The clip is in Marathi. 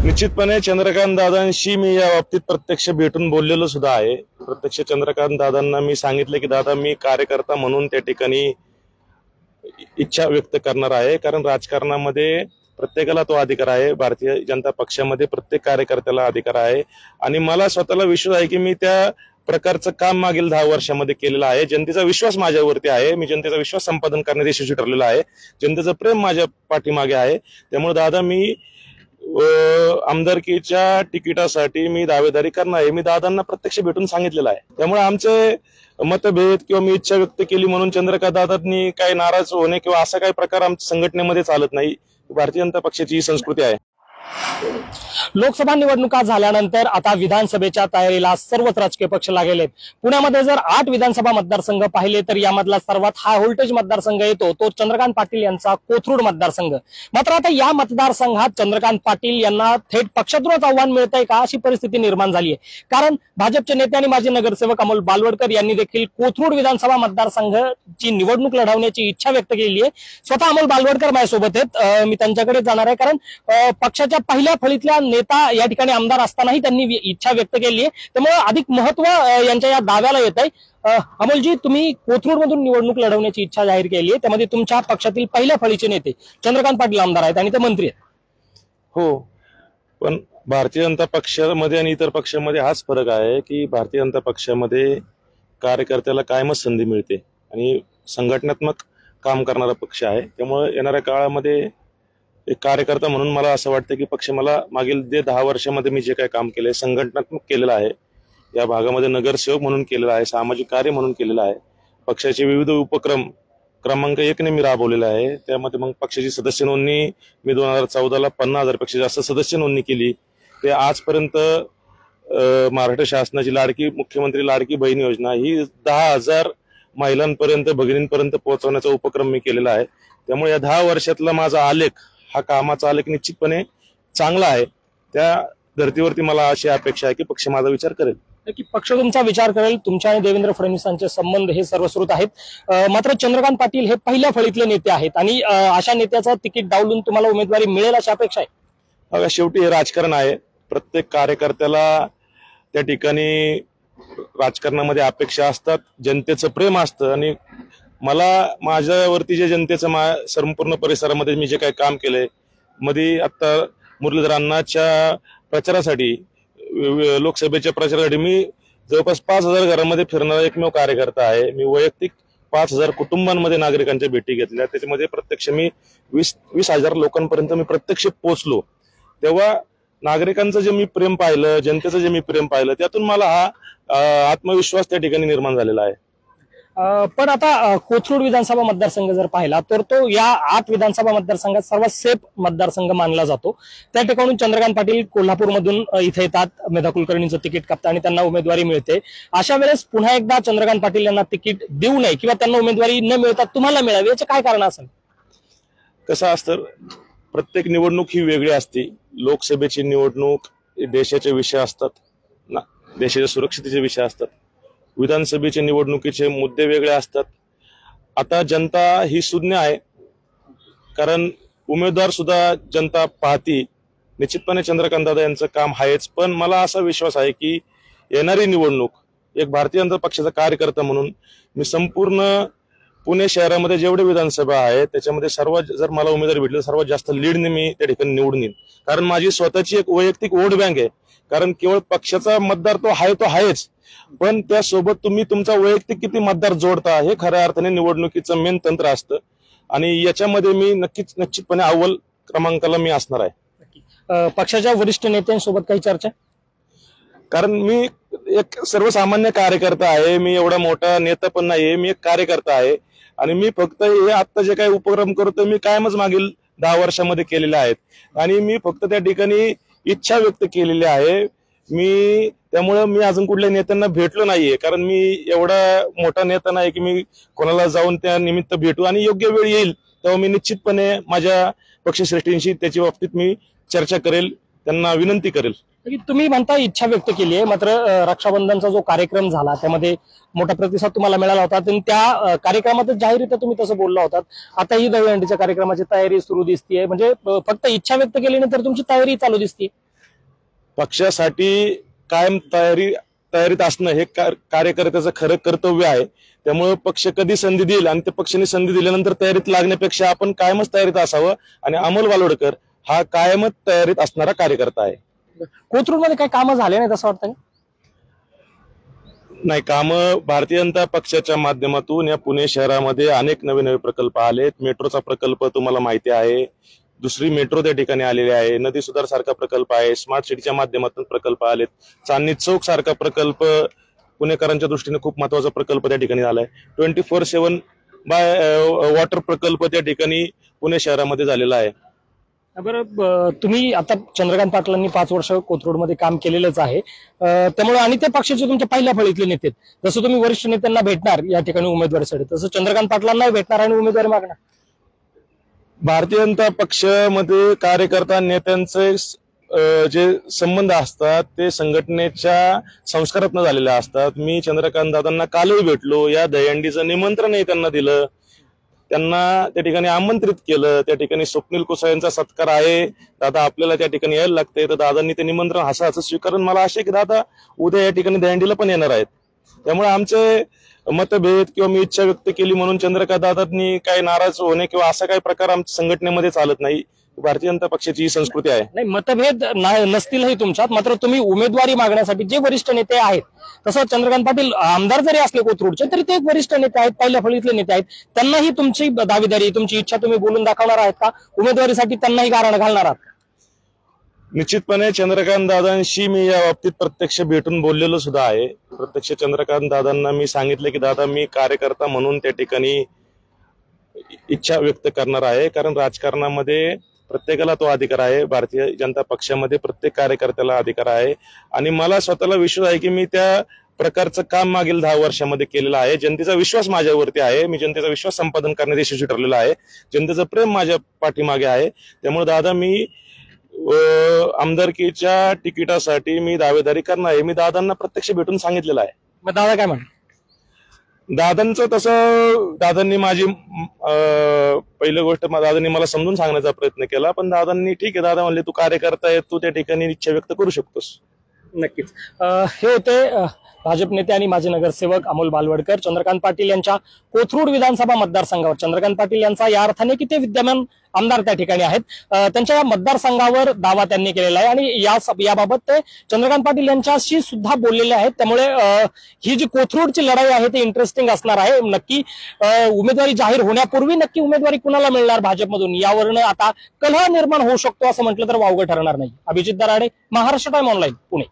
निश्चितपणे चंद्रकांत दादांशी मी या बाबतीत प्रत्यक्ष भेटून बोललेलो सुद्धा आहे। प्रत्यक्ष चंद्रकांत दादांना मी सांगितले की दादा मी कार्यकर्ता म्हणून त्या ठिकाणी इच्छा व्यक्त करणार आहे, कारण राजकारणामध्ये प्रत्येकाला तो अधिकार आहे। भारतीय जनता पक्षामध्ये प्रत्येक कार्यकर्त्याला अधिकार आहे आणि मला स्वतःला विश्वास आहे की मी त्या प्रकारचं काम मागील 10 वर्षामध्ये केलेलं आहे। जनतेचा विश्वास माझ्यावरती आहे, मी जनतेचा विश्वास संपादन करण्याच्या यशस्वी ठरलेला आहे। जनतेचं प्रेम माझ्या पाठीमागे आहे। त्यामुळे दादा मी आमदारकीच्या तिकिटासाठी मी दावेदारी करणार आहे, मी दादांना प्रत्यक्ष भेटून सांगितलेलं आहे। त्यामुळे आमचे मतभेद किंवा मी इच्छा व्यक्त केली म्हणून चंद्रकांत दादांनी काही नाराज होणे किंवा असा काही प्रकार आमच्या संघटनेमध्ये चालत नाही। भारतीय जनता पक्षाची ही संस्कृती आहे। लोकसभा निवडणुका झाल्यानंतर आता विधानसभेच्या तयारीला सर्वच राजकीय पक्ष लागलेत। पुण्यामध्ये जर 8 विधानसभा मतदारसंघ पाहिले तर यामधला सर्वात हाय व्होल्टेज मतदारसंघ येतो तो चंद्रकांत पाटील यांचा कोथरूड मतदारसंघ। मात्र आता या मतदारसंघात चंद्रकांत पाटील यांना थेट पक्षातूनच आव्हान मिळतंय का अशी परिस्थिती निर्माण झाली आहे। कारण भाजपचे नेते आणि माजी नगरसेवक अमोल बालवडकर यांनी देखील कोथरूड विधानसभा मतदारसंघाची निवडणूक लढवण्याची इच्छा व्यक्त केली आहे। स्वतः अमोल बालवडकर माझ्यासोबत आहेत, मी त्यांच्याकडे जाणार आहे कारण पक्षाच्या पहिल्या फळीतल्या नेता या ठिकाणी आमदार असतानाही त्यांनी इच्छा व्यक्त केली आहे, त्यामुळे अधिक महत्व यांच्या या दाव्याला येत आहे। अमोलजी, तुम्ही कोथरूड मधून निवडणूक लढवण्याची इच्छा जाहीर केली आहे, त्यामध्ये तुमच्या पक्षातील पहिल्या फळीचे नेते चंद्रकांत पाटील आमदार आहेत आणि ते मंत्री आहेत। हो, पण भारतीय जनता पक्षामध्ये आणि इतर पक्षामध्ये हाच फरक आहे की भारतीय जनता पक्षामध्ये कार्यकर्त्याला कायमच संधी मिळते आणि संघटनात्मक काम करणारा पक्ष आहे। त्यामुळे येणाऱ्या काळामध्ये एक कार्यकर्ता म्हणून मला असं वाटतं की पक्ष मला मागील 10 वर्षामध्ये मी जे काही काम केलंय संघटनात्मक केलेलं आहे, या भागामध्ये नगरसेवक म्हणून केलेलं आहे, सामाजिक कार्य म्हणून केलेलं आहे, पक्षाचे विविध उपक्रम क्रमांक 1 ने मी राबवलेला आहे। त्यामध्ये मग पक्षाची सदस्य नोंदणी मी 2014ला 50,000 पेक्षा जास्त सदस्य नोंदणी केली। ते आजपर्यंत महाराष्ट्र शासनाची लाडकी मुख्यमंत्री लाडकी बहीण योजना ही 10,000 महिलांपर्यंत भगिनींपर्यंत पोहोचवण्याचा उपक्रम मी केलेला आहे। त्यामुळे या 10 वर्षातला माझा आलेख, हा कामाचा आलेख निश्चितपणे चांगला आहे। त्या धर्तीवरती मला अशी अपेक्षा आहे की पक्ष माझा विचार करेल। की पक्ष तुमचा विचार करेल। तुमच्या आणि देवेंद्र फडणवीसांचे संबंध हे सर्वश्रुत आहेत, मात्र चंद्रकांत पाटील हे पहिल्या फळीतले नेते आहेत आणि अशा नेत्याचं तिकीट डावलून तुम्हाला उमेदवारी मिळेल अशी अपेक्षा आहे। बघा, शेवटी हे राजकारण आहे। प्रत्येक कार्यकर्त्याला त्या ठिकाणी राजकारणामध्ये अपेक्षा असतात, जनतेचं प्रेम असतं आणि मला माझ्यावरती जे जनतेचं संपूर्ण परिसरामध्ये मी जे काही काम केलंय, मध्ये आता मुरलीधर अण्णांच्या प्रचारासाठी लोकसभेच्या प्रचारासाठी मी जवळपास 5,000 घरांमध्ये फिरणारा एकमेव कार्यकर्ता आहे। मी वैयक्तिक 5,000 कुटुंबांमध्ये नागरिकांच्या भेटी घेतल्या, त्याच्यामध्ये प्रत्यक्ष मी 20,000 लोकांपर्यंत मी प्रत्यक्ष पोहोचलो। तेव्हा नागरिकांचं जे मी प्रेम पाहिलं, जनतेचं जे मी प्रेम पाहिलं, त्यातून मला हा आत्मविश्वास त्या ठिकाणी निर्माण झालेला आहे। पण आता कोथरूड विधानसभा मतदारसंघ जर पाहिला तर तो या 8 विधानसभा मतदारसंघात सर्वात सेफ मतदारसंघ मानला जातो। त्या ठिकाणून चंद्रकांत पाटील कोल्हापूरमधून इथे येतात, मेधा कुलकर्णींचं तिकीट कापतात आणि त्यांना उमेदवारी मिळते। अशा वेळेस पुन्हा एकदा चंद्रकांत पाटील यांना तिकीट देऊ नये किंवा त्यांना उमेदवारी न मिळता तुम्हाला मिळावी, याचे काय कारण असेल? कसं असतं, प्रत्येक निवडणूक ही वेगळी असते। लोकसभेची निवडणूक देशाचे विषय असतात ना, देशाच्या सुरक्षितेचे विषय असतात। विधानसभेचे निवडणुकीचे मुद्दे वेगळे असतात। आता जनता ही सुज्ञ आहे, कारण उमेदवार सुद्धा जनता पाहती। निश्चितपणे चंद्रकांत दादा यांचं काम आहेच, पण मला असा विश्वास आहे की येणारी निवडणूक एक भारतीय जनता पक्षाचा कार्यकर्ता म्हणून मी संपूर्ण पुणे शहरामध्ये जेवढे विधानसभा आहेत त्याच्यामध्ये सर्वात जर मला उमेदवारी भेटली तर सर्वात जास्त लीडने मी त्या ठिकाणी निवडून येईन, कारण माझी स्वतःची एक वैयक्तिक वोट बँक आहे। कारण केवळ पक्षाचा मतदार तो आहेच, पण त्यासोबत तुम्ही तुमचा वैयक्तिक किती मतदार जोडता हे खऱ्या अर्थाने निवडणुकीचं मेन तंत्र असतं आणि याच्यामध्ये मी निश्चितपणे अव्वल क्रमांकाला मी असणार आहे। पक्षाच्या वरिष्ठ नेत्यांसोबत काही चर्चा? कारण मी एक सर्वसामान्य कार्यकर्ता आहे, मी एवढा मोठा नेता पण नाहीये, मी एक कार्यकर्ता आहे आणि मी फक्त हे आता जे काही उपक्रम करतो मी कायमच मागील 10 वर्षामध्ये केलेले आहेत आणि मी फक्त त्या ठिकाणी इच्छा व्यक्त केलेली आहे। त्यामुळे मी अजून कुठल्या नेत्यांना भेटलो नाहीये, कारण मी एवढा मोठा नेता नाही की मी कोणाला जाऊन त्या निमित्त भेटू आणि योग्य वेळ येईल तेव्हा मी निश्चितपणे माझ्या पक्षश्रेष्ठींशी त्याच्या बाबतीत मी चर्चा करेल, त्यांना विनंती करेल। तुम्ही म्हणता इच्छा व्यक्त केली आहे, मात्र रक्षाबंधनचा जो कार्यक्रम झाला त्यामध्ये मोठा प्रतिसाद तुम्हाला मिळाला होता आणि त्या कार्यक्रमातच जाहीररित्या तुम्ही तसं बोलला होता। आता ही दहीहंडीच्या कार्यक्रमाची तयारी सुरू दिसतीये, म्हणजे फक्त इच्छा व्यक्त केली नाही तर तुमची तयारी चालू दिसते। पक्षासाठी कायम तयारीत असणं हे कार्यकर्त्याचं खरं कर्तव्य आहे. त्यामुळे पक्ष कधी संधी देईल आणि त्या पक्षाने संधी दिल्यानंतर तयारीत लागण्यापेक्षा आपण कायमच तयारीत असावं. आणि अमोल वालोडकर हा कायमच तयारीत असणारा कार्यकर्ता आहे. कोथरूडमध्ये काही कामं झाले नाही असं वाटतं? नाही, कामं भारतीय जनता पक्षाच्या माध्यमातून या पुणे शहरामध्ये अनेक नवे नवे प्रकल्प आलेत. मेट्रोचा प्रकल्प तुम्हाला माहिती आहे, दुसरी मेट्रो त्या ठिकाणी आलेली आहे, नदी सुधार सारखा प्रकल्प आहे, स्मार्ट सिटीच्या माध्यमातून प्रकल्प आलेत, चांदणी चौक सारखा प्रकल्प पुणेकरांच्या दृष्टीने खूप महत्वाचा प्रकल्प त्या ठिकाणी आलाय. 24/7 वॉटर प्रकल्प त्या ठिकाणी पुणे शहरामध्ये झालेला आहे. बरं, तुम्ही आता चंद्रकांत पाटलांनी 5 वर्ष कोथरूडमध्ये काम केलेलंच आहे, त्यामुळे आणि ते पक्षाचे तुमच्या पहिल्या फळीतले नेते, जसं तुम्ही वरिष्ठ नेत्यांना भेटणार या ठिकाणी उमेदवारीसाठी, तसं चंद्रकांत पाटलांना भेटणार आणि उमेदवारी मागणार. भारतीय जनता पक्षामध्ये कार्यकर्ता नेत्यांचे जे संबंध असतात ते संघटनेच्या संस्कारातून झालेले असतात. मी चंद्रकांत दादांना कालही भेटलो, या दहीहंडीचं निमंत्रणही त्यांना दिलं, त्यांना त्या ठिकाणी आमंत्रित केलं. त्या ठिकाणी स्वप्नील कुसाळेंचा सत्कार आहे, दादा आपल्याला त्या ठिकाणी यायला लागते. तर दादांनी ते निमंत्रण हसं स्वीकारून मला आशा की दादा उद्या या ठिकाणी दहीहंडीला पण येणार आहेत. त्यामुळे आमचे मतभेद किंवा मी इच्छा व्यक्त केली म्हणून चंद्रकांत दादांनी काही नाराज होणे किंवा असा काही प्रकार आमच्या संघटनेमध्ये चालत नाही. भारतीय जनता पक्षाची ही संस्कृती आहे. नाही, मतभेद नसतीलही तुमच्यात, मात्र तुम्ही उमेदवारी मागण्यासाठी जे वरिष्ठ नेते आहेत, तसं चंद्रकांत पाटील आमदार जरी असले कोथरूडचे तरी ते एक वरिष्ठ नेते आहेत, पहिल्या फळीतले नेते आहेत. त्यांनाही तुमची दावेदारी, तुमची इच्छा तुम्ही बोलून दाखवणार आहेत का? उमेदवारीसाठी त्यांनाही गारण घालणार आहात? निश्चितपणे चंद्रकांत दादांशी मी या बाबतीत प्रत्यक्ष भेटून बोललेलो सुद्धा आहे. प्रत्यक्ष चंद्रकांत दादांना मी सांगितलं की दादा मी कार्यकर्ता म्हणून त्या ठिकाणी इच्छा व्यक्त करणार आहे, कारण राजकारणामध्ये प्रत्येकाला तो अधिकार आहे. भारतीय जनता पक्षामध्ये प्रत्येक कार्यकर्त्याला अधिकार आहे आणि मला स्वतःला विश्वास आहे की मी त्या प्रकारचं काम मागील 10 वर्षामध्ये केलेलं आहे. जनतेचा विश्वास माझ्यावरती आहे, मी जनतेचा विश्वास संपादन करण्यात यशस्वी ठरलेला आहे. जनतेचं प्रेम माझ्या पाठीमागे आहे. त्यामुळे दादा मी आमदारकीच्या तिकिटासाठी मी दावेदारी करणार आहे. मी दादांना प्रत्यक्ष भेटून सांगितलेलं आहे. मग दादा काय म्हणतात? दादांचं तसं दादांनी माझी पहिली गोष्ट दादांनी मला समजून सांगण्याचा प्रयत्न केला, पण दादांनी ठीक आहे दादा म्हणले तू कार्यकर्ता आहे, तू त्या ठिकाणी इच्छा व्यक्त करू शकतोस. नक्कीच. हे होते भाजप नेते आणि माजी नगरसेवक अमोल बालवडकर. चंद्रकांत पाटील यांच्या कोथरूड विधानसभा मतदारसंघावर चंद्रकांत पाटील यांचा या अर्थाने की ते विद्यमान आमदार त्या ठिकाणी आहेत, त्यांच्या या मतदारसंघावर दावा त्यांनी केलेला आहे आणि याबाबत ते चंद्रकांत पाटील यांच्याशी सुद्धा बोललेले आहेत. त्यामुळे ही जी कोथरूडची लढाई आहे ती इंटरेस्टिंग असणार आहे. नक्की उमेदवारी जाहीर होण्यापूर्वी नक्की उमेदवारी कुणाला मिळणार भाजपमधून यावरनं आता कलह निर्माण होऊ शकतो असं म्हटलं तर वावगं ठरणार नाही. Abhijit Darade, Maharashtra time online, Pune.